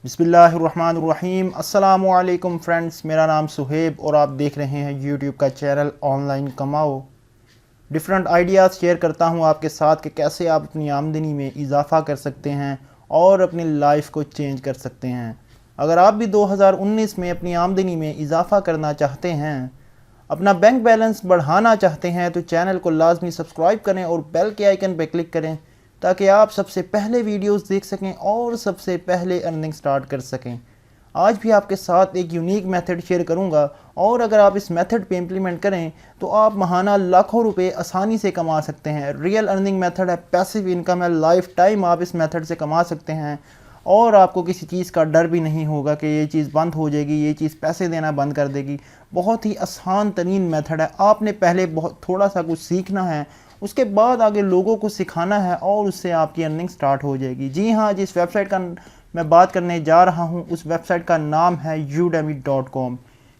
बिस्मिल्लाहिर्रहमानिर्रहीम। अस्सलामुअलैकुम फ्रेंड्स, मेरा नाम सुहेब और आप देख रहे हैं यूट्यूब का चैनल ऑनलाइन कमाओ। डिफरेंट आइडियाज़ शेयर करता हूं आपके साथ कि कैसे आप अपनी आमदनी में इजाफ़ा कर सकते हैं और अपनी लाइफ को चेंज कर सकते हैं। अगर आप भी 2019 में अपनी आमदनी में इजाफ़ा करना चाहते हैं, अपना बैंक बैलेंस बढ़ाना चाहते हैं, तो चैनल को लाजमी सब्सक्राइब करें और बेल के आइकन पर क्लिक करें ताकि आप सबसे पहले वीडियोस देख सकें और सबसे पहले अर्निंग स्टार्ट कर सकें। आज भी आपके साथ एक यूनिक मेथड शेयर करूंगा और अगर आप इस मेथड पे इम्प्लीमेंट करें तो आप माहाना लाखों रुपए आसानी से कमा सकते हैं। रियल अर्निंग मेथड है, पैसिव इनकम है, लाइफ टाइम आप इस मेथड से कमा सकते हैं और आपको किसी चीज़ का डर भी नहीं होगा कि ये चीज़ बंद हो जाएगी, ये चीज़ पैसे देना बंद कर देगी। बहुत ही आसान तरीन मेथड है। आपने पहले बहुत थोड़ा सा कुछ सीखना है, उसके बाद आगे लोगों को सिखाना है और उससे आपकी अर्निंग स्टार्ट हो जाएगी। जी हाँ, जिस वेबसाइट का मैं बात करने जा रहा हूँ उस वेबसाइट का नाम है udemy.com।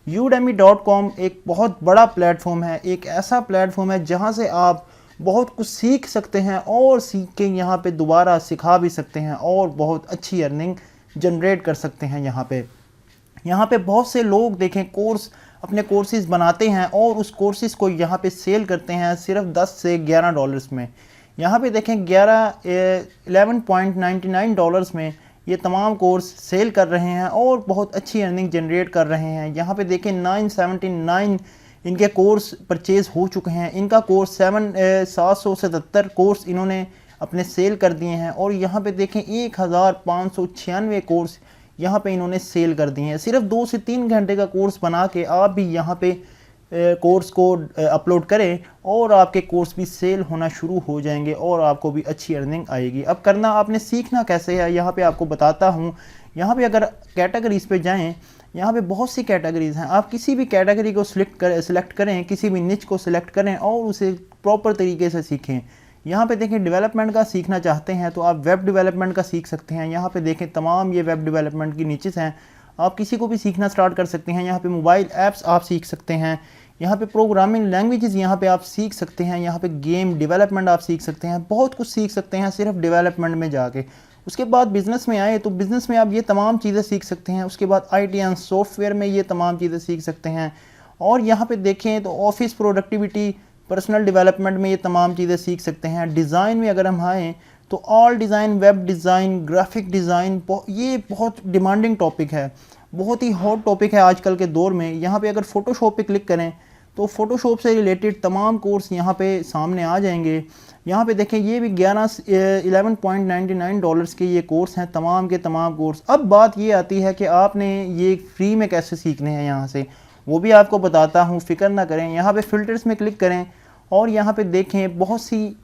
udemy.com एक बहुत बड़ा प्लेटफॉर्म है, एक ऐसा प्लेटफॉर्म है जहाँ से आप बहुत कुछ सीख सकते हैं और सीख के यहाँ पे दोबारा सिखा भी सकते हैं और बहुत अच्छी अर्निंग जनरेट कर सकते हैं। यहाँ पे बहुत से लोग देखें अपने कोर्सेज़ बनाते हैं और उस कोर्सेज़ को यहाँ पे सेल करते हैं सिर्फ 10 से 11 डॉलर्स में। यहाँ पे देखें 11.99 डॉलर्स में ये तमाम कोर्स सेल कर रहे हैं और बहुत अच्छी अर्निंग जनरेट कर रहे हैं। यहाँ पे देखें 979 इनके कोर्स परचेज़ हो चुके हैं। इनका कोर्स 777 कोर्स इन्होंने अपने सेल कर दिए हैं और यहाँ पे देखें 1596 कोर्स यहाँ पे इन्होंने सेल कर दिए हैं। सिर्फ 2 से 3 घंटे का कोर्स बना के आप भी यहाँ पे कोर्स को अपलोड करें और आपके कोर्स भी सेल होना शुरू हो जाएंगे और आपको भी अच्छी अर्निंग आएगी। अब करना आपने सीखना कैसे है यहाँ पे आपको बताता हूँ। यहाँ पे अगर कैटेगरीज़ पे जाएं, यहाँ पे बहुत सी कैटेगरीज़ हैं। आप किसी भी कैटेगरी को सिलेक्ट करें, किसी भी निच को सिलेक्ट करें और उसे प्रॉपर तरीके से सीखें। यहाँ पे देखें डेवलपमेंट का सीखना चाहते हैं तो आप वेब डेवलपमेंट का सीख सकते हैं। यहाँ पे देखें तमाम ये वेब डेवलपमेंट की नीचेस हैं, आप किसी को भी सीखना स्टार्ट कर सकते हैं। यहाँ पे मोबाइल ऐप्स आप सीख सकते हैं, यहाँ पे प्रोग्रामिंग लैंग्वेजेस यहाँ पे आप सीख सकते हैं, यहाँ पे गेम डेवलपमेंट आप सीख सकते हैं। बहुत कुछ सीख सकते हैं सिर्फ डेवलपमेंट में जाके। उसके बाद बिज़नेस में आए तो बिज़नेस में आप ये तमाम चीज़ें सीख सकते हैं। उसके बाद IT एंड सॉफ्टवेयर में ये तमाम चीज़ें सीख सकते हैं। और यहाँ पे देखें तो ऑफिस प्रोडक्टिविटी, पर्सनल डेवलपमेंट में ये तमाम चीज़ें सीख सकते हैं। डिज़ाइन में अगर हम आएँ तो all design, web design, graphic design, ये बहुत डिमांडिंग टॉपिक है, बहुत ही हॉट टॉपिक है आजकल के दौर में। यहाँ पे अगर फ़ोटोशॉप पे क्लिक करें तो फ़ोटोशॉप से रिलेटेड तमाम कोर्स यहाँ पे सामने आ जाएंगे। यहाँ पे देखें ये भी 11.99 डॉलर्स के ये कोर्स हैं, तमाम के तमाम कोर्स। अब बात ये आती है कि आपने ये फ्री में कैसे सीखने हैं, यहाँ से वो भी आपको बताता हूँ, फ़िक्र ना करें। यहाँ पे फ़िल्टर्स में क्लिक करें और यहाँ पे देखें बहुत सी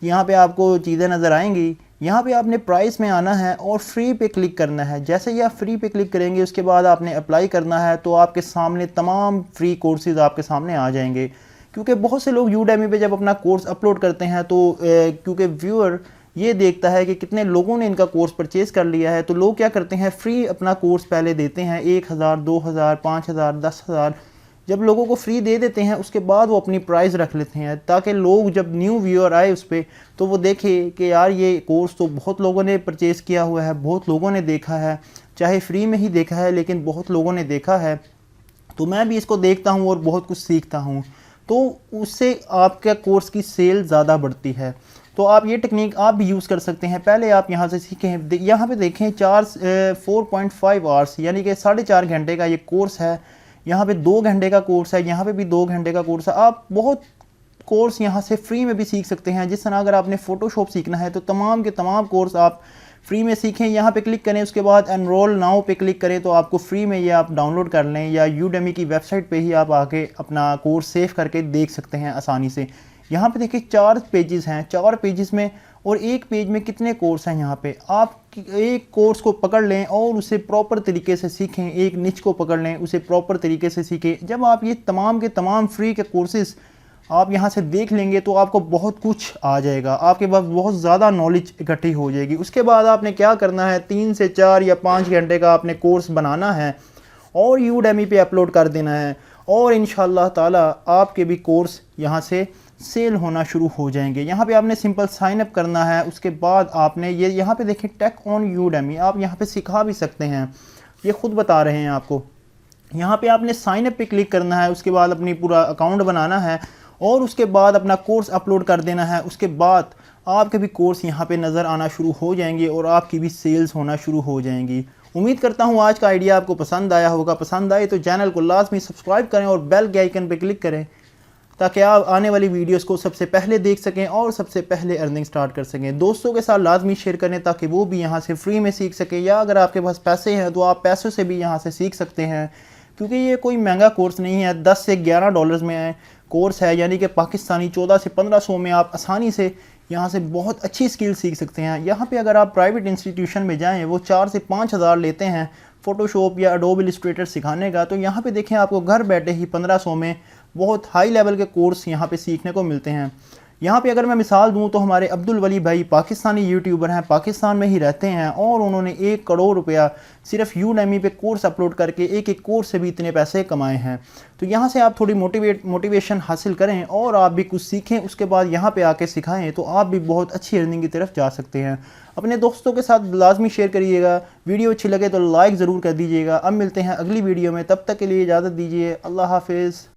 यहाँ पे आपको चीज़ें नज़र आएंगी। यहाँ पे आपने प्राइस में आना है और फ्री पे क्लिक करना है। जैसे ही आप फ्री पे क्लिक करेंगे उसके बाद आपने अप्लाई करना है तो आपके सामने तमाम फ्री कोर्सेज़ आपके सामने आ जाएंगे। क्योंकि बहुत से लोग यूडेमी पे जब अपना कोर्स अपलोड करते हैं तो क्योंकि व्यूअर ये देखता है कि कितने लोगों ने इनका कोर्स परचेज़ कर लिया है, तो लोग क्या करते हैं फ्री अपना कोर्स पहले देते हैं 1000, 2000, 5000, 10,000। जब लोगों को फ्री दे देते हैं उसके बाद वो अपनी प्राइस रख लेते हैं ताकि लोग जब न्यू व्यूअर आए उस पर तो वो देखे कि यार ये कोर्स तो बहुत लोगों ने परचेज़ किया हुआ है, बहुत लोगों ने देखा है, चाहे फ्री में ही देखा है लेकिन बहुत लोगों ने देखा है, तो मैं भी इसको देखता हूँ और बहुत कुछ सीखता हूँ, तो उससे आपका कोर्स की सेल ज़्यादा बढ़ती है। तो आप ये टेक्निक आप भी यूज़ कर सकते हैं। पहले आप यहाँ से सीखें। यहाँ पे देखें 4.5 आवर्स यानी कि 4.5 घंटे का ये कोर्स है। यहाँ पे 2 घंटे का कोर्स है, यहाँ पे भी 2 घंटे का कोर्स है। आप बहुत कोर्स यहाँ से फ्री में भी सीख सकते हैं। जिस तरह अगर आपने फ़ोटोशॉप सीखना है तो तमाम के तमाम कोर्स आप फ्री में सीखें। यहाँ पे क्लिक करें, उसके बाद एनरोल नाउ पे क्लिक करें तो आपको फ्री में ये आप डाउनलोड कर लें या यूडेमी की वेबसाइट पे ही आप आके अपना कोर्स सेव करके देख सकते हैं आसानी से। यहाँ पे देखिए 4 पेजेस हैं, 4 पेजेस में और एक पेज में कितने कोर्स हैं। यहाँ पे आप एक कोर्स को पकड़ लें और उसे प्रॉपर तरीके से सीखें, एक निच को पकड़ लें उसे प्रॉपर तरीके से सीखें। जब आप ये तमाम के तमाम फ्री के कोर्सेज़ आप यहाँ से देख लेंगे तो आपको बहुत कुछ आ जाएगा, आपके पास बहुत ज़्यादा नॉलेज इकट्ठी हो जाएगी। उसके बाद आपने क्या करना है, 3 से 4 या 5 घंटे का आपने कोर्स बनाना है और यूडेमी पे अपलोड कर देना है और इंशाअल्लाह ताला आपके भी कोर्स यहाँ से सेल होना शुरू हो जाएंगे। यहाँ पे आपने सिंपल साइन अप करना है। उसके बाद आपने ये यहाँ पे देखें टेक ऑन यूडेमी, आप यहाँ पे सिखा भी सकते हैं, ये खुद बता रहे हैं आपको। यहाँ पे आपने साइन अप पे क्लिक करना है, उसके बाद अपनी पूरा अकाउंट बनाना है और उसके बाद अपना कोर्स अपलोड कर देना है। उसके बाद आपके भी कोर्स यहाँ पे नज़र आना शुरू हो जाएंगे और आपकी भी सेल्स होना शुरू हो जाएंगी। उम्मीद करता हूँ आज का आइडिया आपको पसंद आया होगा। पसंद आए तो चैनल को लाजमी सब्सक्राइब करें और बेल के आइकन पर क्लिक करें ताकि आप आने वाली वीडियोस को सबसे पहले देख सकें और सबसे पहले अर्निंग स्टार्ट कर सकें। दोस्तों के साथ लाजमी शेयर करें ताकि वो भी यहाँ से फ्री में सीख सकें, या अगर आपके पास पैसे हैं तो आप पैसों से भी यहाँ से सीख सकते हैं, क्योंकि ये कोई महंगा कोर्स नहीं है। 10 से 11 डॉलर्स में कोर्स है, यानी कि पाकिस्तानी 14 से 1500 में आप आसानी से यहाँ से बहुत अच्छी स्किल सीख सकते हैं। यहाँ पे अगर आप प्राइवेट इंस्टीट्यूशन में जाएं, वो 4 से 5 हज़ार लेते हैं फ़ोटोशॉप या एडोब इलस्ट्रेटर सिखाने का, तो यहाँ पे देखें आपको घर बैठे ही 1500 में बहुत हाई लेवल के कोर्स यहाँ पे सीखने को मिलते हैं। यहाँ पे अगर मैं मिसाल दूँ तो हमारे अब्दुल वली भाई पाकिस्तानी यूट्यूबर हैं, पाकिस्तान में ही रहते हैं और उन्होंने 1 करोड़ रुपया सिर्फ यूडेमी पे कोर्स अपलोड करके एक कोर्स से भी इतने पैसे कमाए हैं। तो यहाँ से आप थोड़ी मोटिवेशन हासिल करें और आप भी कुछ सीखें, उसके बाद यहाँ पे आके सिखाएं तो आप भी बहुत अच्छी अर्निंग की तरफ जा सकते हैं। अपने दोस्तों के साथ लाजमी शेयर करिएगा। वीडियो अच्छी लगे तो लाइक ज़रूर कर दीजिएगा। अब मिलते हैं अगली वीडियो में, तब तक के लिए इजाज़त दीजिए। अल्लाह हाफिज़।